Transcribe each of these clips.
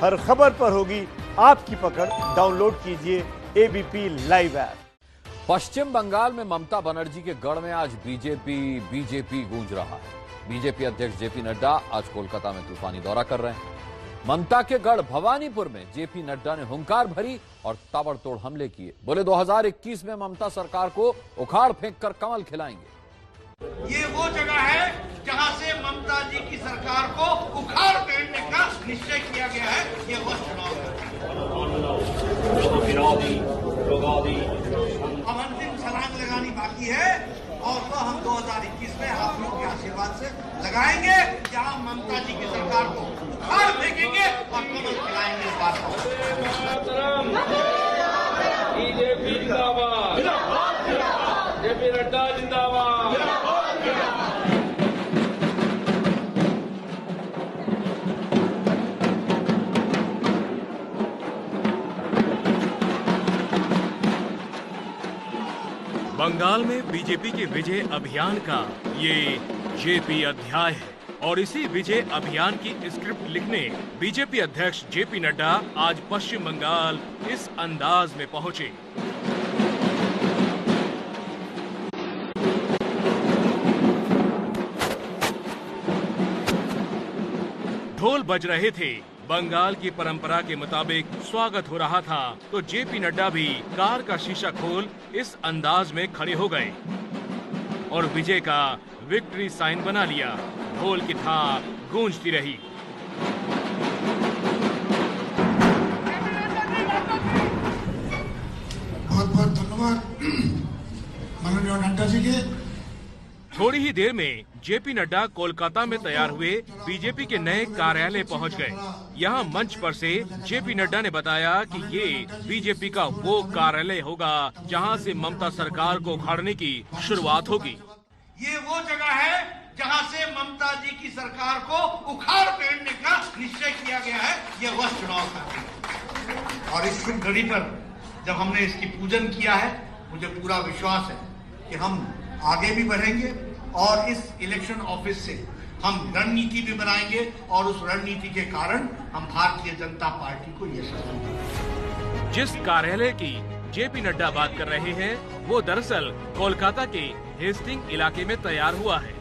हर खबर पर होगी आपकी पकड़। डाउनलोड कीजिए एबीपी लाइव ऐप। पश्चिम बंगाल में ममता बनर्जी के गढ़ में आज बीजेपी गूंज रहा है। बीजेपी अध्यक्ष जेपी नड्डा आज कोलकाता में तूफानी दौरा कर रहे हैं। ममता के गढ़ भवानीपुर में जेपी नड्डा ने हुंकार भरी और ताबड़तोड़ हमले किए। बोले 2021 में ममता सरकार को उखाड़ फेंक कर कमल खिलाएंगे। ये वो जगह है जहां से ममता जी की सरकार को उखाड़ फेंकने का निश्चय किया गया है। ये वो चुनाव है। अब अंतिम छलांग लगानी बाकी है और वो हम 2021 में आप लोग के आशीर्वाद से लगाएंगे, जहां ममता जी की सरकार को उखाड़ फेंकेंगे और कमल खिलाएंगे। इस बात बीजेपी जिंदाबाद, जेपी नड्डा जिंदाबाद। बंगाल में बीजेपी के विजय अभियान का ये जेपी अध्याय है और इसी विजय अभियान की स्क्रिप्ट लिखने बीजेपी अध्यक्ष जेपी नड्डा आज पश्चिम बंगाल इस अंदाज में पहुंचे। ढोल बज रहे थे, बंगाल की परंपरा के मुताबिक स्वागत हो रहा था, तो जेपी नड्डा भी कार का शीशा खोल इस अंदाज में खड़े हो गए और विजय का विक्ट्री साइन बना लिया। ढोल की थाप गूंजती रही। बहुत बहुत धन्यवाद माननीय नड्डा जी के। थोड़ी ही देर में जेपी नड्डा कोलकाता में तैयार हुए बीजेपी के नए कार्यालय पहुंच गए। यहां मंच पर से जेपी नड्डा ने बताया कि ये बीजेपी का वो कार्यालय होगा जहां से ममता सरकार को उखाड़ने की शुरुआत होगी। ये वो जगह है जहां से ममता जी की सरकार को उखाड़ फेंकने का निश्चय किया गया है। ये वह चुनाव था और इस शुभ घड़ी पर जब हमने इसकी पूजन किया है, मुझे पूरा विश्वास है कि हम आगे भी बढ़ेंगे और इस इलेक्शन ऑफिस से हम रणनीति भी बनाएंगे और उस रणनीति के कारण हम भारतीय जनता पार्टी को यश देंगे। जिस कार्यालय की जेपी नड्डा बात कर रहे हैं वो दरअसल कोलकाता के हेस्टिंग इलाके में तैयार हुआ है।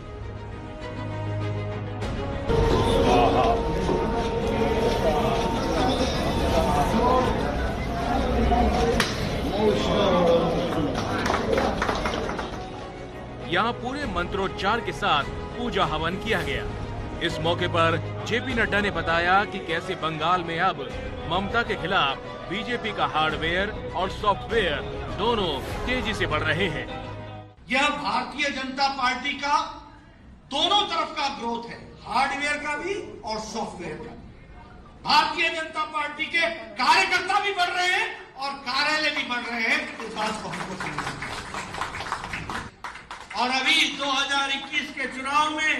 यहाँ पूरे मंत्रोच्चार के साथ पूजा हवन किया गया। इस मौके पर जेपी नड्डा ने बताया कि कैसे बंगाल में अब ममता के खिलाफ बीजेपी का हार्डवेयर और सॉफ्टवेयर दोनों तेजी से बढ़ रहे हैं। यह भारतीय जनता पार्टी का दोनों तरफ का ग्रोथ है, हार्डवेयर का भी और सॉफ्टवेयर का भी। भारतीय जनता पार्टी के कार्यकर्ता भी बढ़ रहे हैं और कार्यालय भी बढ़ रहे हैं। इस बात को हमको समझना है। और अभी 2021 के चुनाव में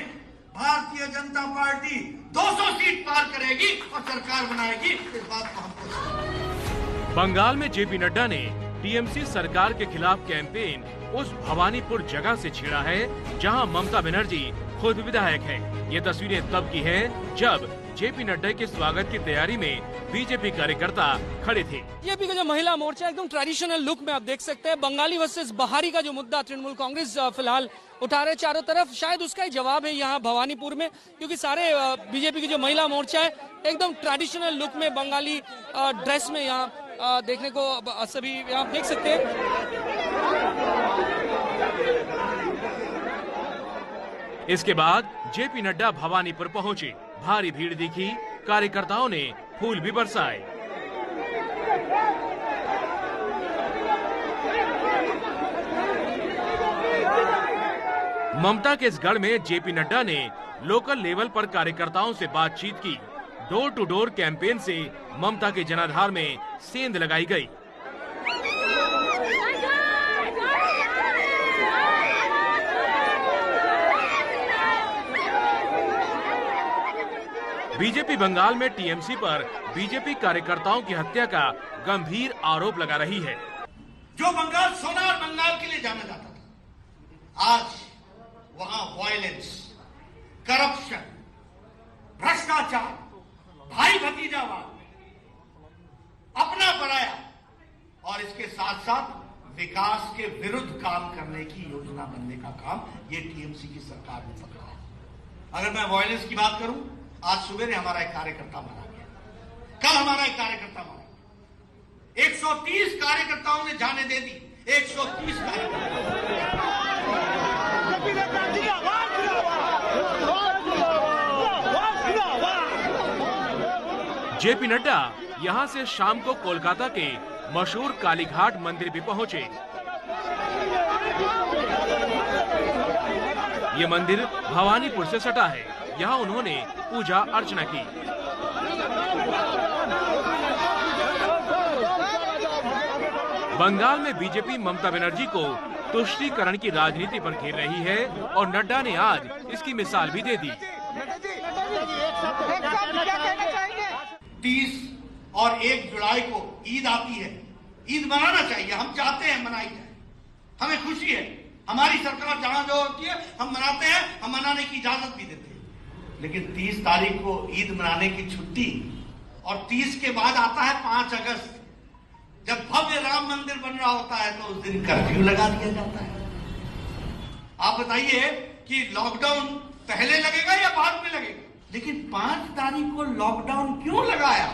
भारतीय जनता पार्टी 200 सीट पार करेगी और सरकार बनाएगी। इस बात को हमको बंगाल में जेपी नड्डा ने टीएमसी सरकार के खिलाफ कैंपेन उस भवानीपुर जगह से छेड़ा है जहां ममता बनर्जी खुद विधायक हैं। ये तस्वीरें तब की हैं जब जेपी नड्डा के स्वागत की तैयारी में बीजेपी कार्यकर्ता खड़े थे। बीजेपी का जो महिला मोर्चा एकदम ट्रेडिशनल लुक में आप देख सकते हैं। बंगाली वर्सेस बहारी का जो मुद्दा तृणमूल कांग्रेस फिलहाल उठा रहे चारों तरफ, शायद उसका ही जवाब है यहाँ भवानीपुर में, क्योंकि सारे बीजेपी की जो महिला मोर्चा है एकदम ट्रेडिशनल लुक में बंगाली ड्रेस में यहाँ देखने को सभी यहाँ देख सकते हैं। इसके बाद जेपी नड्डा भवानीपुर पहुंचे। भारी भीड़ दिखी, कार्यकर्ताओं ने फूल भी बरसाए। ममता के इस गढ़ में जेपी नड्डा ने लोकल लेवल पर कार्यकर्ताओं से बातचीत की। डोर टू डोर कैंपेन से ममता के जनाधार में सेंध लगाई गई। बीजेपी बंगाल में टीएमसी पर बीजेपी कार्यकर्ताओं की हत्या का गंभीर आरोप लगा रही है। जो बंगाल सोनार बंगाल के लिए जाना जाता था, आज वहां वायलेंस, करप्शन, भ्रष्टाचार, भाई भतीजावाद, और इसके साथ साथ विकास के विरुद्ध काम करने की योजना बनने का काम ये टीएमसी की सरकार ने पकड़ा है। अगर मैं वायलेंस की बात करूं, आज सुबह हमारा एक कार्यकर्ता मारा गया, कल हमारा एक कार्यकर्ता मारा गया, 130 कार्यकर्ताओं ने जाने दे दी, 130 जेपी नड्डा यहां से शाम को कोलकाता के मशहूर कालीघाट मंदिर भी पहुंचे। ये मंदिर भवानीपुर से सटा है। यहाँ उन्होंने पूजा अर्चना की। बंगाल में बीजेपी ममता बनर्जी को तुष्टीकरण की राजनीति पर घेर रही है और नड्डा ने आज इसकी मिसाल भी दे दी। 30 और 1 जुलाई को ईद आती है, ईद मनाना चाहिए, हम चाहते हैं मनाई जाए, हमें खुशी है, हमारी सरकार जहां जो होती है हम मनाते हैं, हम मनाने की इजाजत भी देते हैं। लेकिन 30 तारीख को ईद मनाने की छुट्टी और 30 के बाद आता है 5 अगस्त, जब भव्य राम मंदिर बन रहा होता है तो उस दिन कर्फ्यू लगा दिया जाता है। आप बताइए कि लॉकडाउन पहले लगेगा या बाद में लगेगा? लेकिन 5 तारीख को लॉकडाउन क्यों लगाया?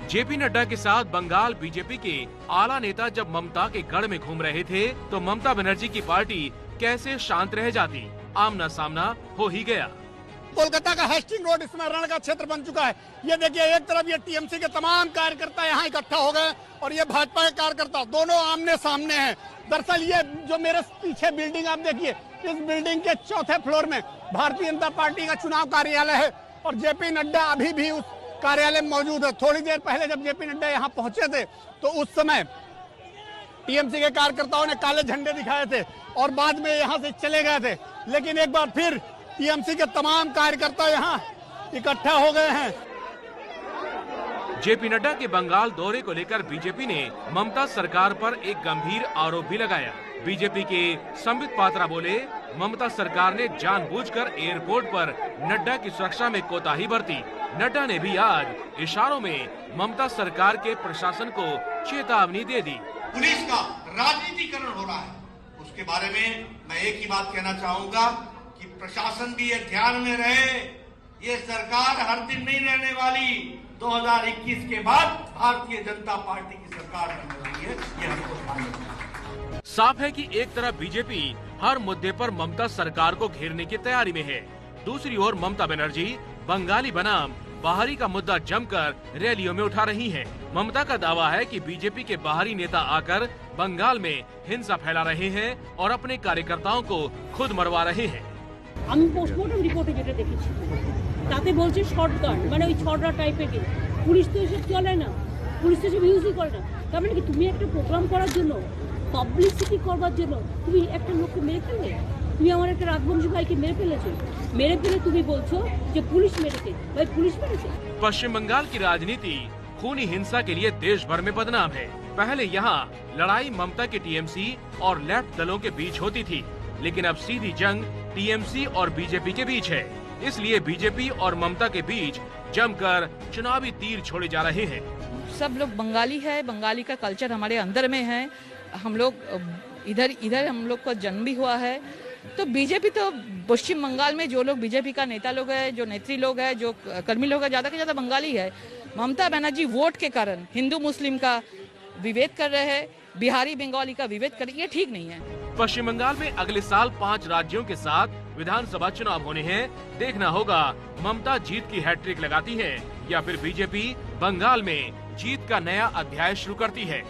जेपी नड्डा के साथ बंगाल बीजेपी के आला नेता जब ममता के गढ़ में घूम रहे थे तो ममता बनर्जी की पार्टी कैसे शांत रह जाती? आमना सामना हो ही गया। कोलकाता का हेस्टिंग रोड इस समय रण का क्षेत्र बन चुका है। ये देखिए, एक तरफ ये टीएमसी के तमाम कार्यकर्ता यहाँ इकट्ठा हो गए और ये भाजपा के कार्यकर्ता, दोनों आमने सामने हैं। दरअसल ये जो मेरे पीछे बिल्डिंग आप देखिए, इस बिल्डिंग के 4थे फ्लोर में भारतीय जनता पार्टी का चुनाव कार्यालय है और जेपी नड्डा अभी भी उस कार्यालय में मौजूद है। थोड़ी देर पहले जब जेपी नड्डा यहाँ पहुंचे थे तो उस समय टीएमसी के कार्यकर्ताओं ने काले झंडे दिखाए थे और बाद में यहाँ से चले गए थे। लेकिन एक बार फिर टीएमसी के तमाम कार्यकर्ता यहाँ इकट्ठा हो गए हैं। जेपी नड्डा के बंगाल दौरे को लेकर बीजेपी ने ममता सरकार पर एक गंभीर आरोप भी लगाया। बीजेपी के संबित पात्रा बोले, ममता सरकार ने जानबूझकर एयरपोर्ट पर नड्डा की सुरक्षा में कोताही बरती। नड्डा ने भी आज इशारों में ममता सरकार के प्रशासन को चेतावनी दे दी। पुलिस का राजनीतिकरण हो रहा है, उसके बारे में मैं एक ही बात कहना चाहूंगा कि प्रशासन भी ये ध्यान में रहे, ये सरकार हर दिन नहीं रहने वाली। 2021 के बाद भारतीय जनता पार्टी की सरकार बनने वाली है, ये हमको ध्यान रखना है। साफ है कि एक तरफ बीजेपी हर मुद्दे पर ममता सरकार को घेरने की तैयारी में है, दूसरी ओर ममता बनर्जी बंगाली बनाम बाहरी का मुद्दा जमकर रैलियों में उठा रही हैं। ममता का दावा है कि बीजेपी के बाहरी नेता आकर बंगाल में हिंसा फैला रहे हैं और अपने कार्यकर्ताओं को खुद मरवा रहे हैं। আমি পোস্টমর্টম রিপোর্টে যেটা দেখেছি তাতে বলছে শর্টগান, মানে ওই ছড়রা টাইপের। পুলিশ তো এসব চলে না, পুলিশ তো এসব ইউজই করে না। তার মানে কি তুমি একটা প্রোগ্রাম করার জন্য, পাবলিসিটি করবার জন্য তুমি একটা লোককে মেরে ফেললে? তুমি আমার একটা রাজবংশী ভাইকে মেরে ফেলেছো, মেরে ফেলে তুমি বলছো যে পুলিশ মেরেছে। ভাই পুলিশ মেরেছে? पश्चिम बंगाल की राजनीति खूनी हिंसा के लिए देश भर में बदनाम है। पहले यहाँ लड़ाई ममता के टीएमसी और लेफ्ट दलों के बीच होती थी, लेकिन अब सीधी जंग टीएमसी और बीजेपी के बीच है। इसलिए बीजेपी और ममता के बीच जमकर चुनावी तीर छोड़े जा रहे हैं। सब लोग बंगाली है, बंगाली का कल्चर हमारे अंदर में है। हम लोग इधर हम लोग का जन्म भी हुआ है। तो बीजेपी तो पश्चिम बंगाल में जो लोग बीजेपी का नेता लोग है, जो नेत्री लोग है, जो कर्मी लोग है, ज्यादा से ज्यादा बंगाली है। ममता बनर्जी वोट के कारण हिंदू मुस्लिम का विभेद कर रहे हैं, बिहारी बंगाली का विभेद कर, ये ठीक नहीं है। पश्चिम बंगाल में अगले साल 5 राज्यों के साथ विधानसभा चुनाव होने हैं। देखना होगा ममता जीत की हैट्रिक लगाती है या फिर बीजेपी बंगाल में जीत का नया अध्याय शुरू करती है।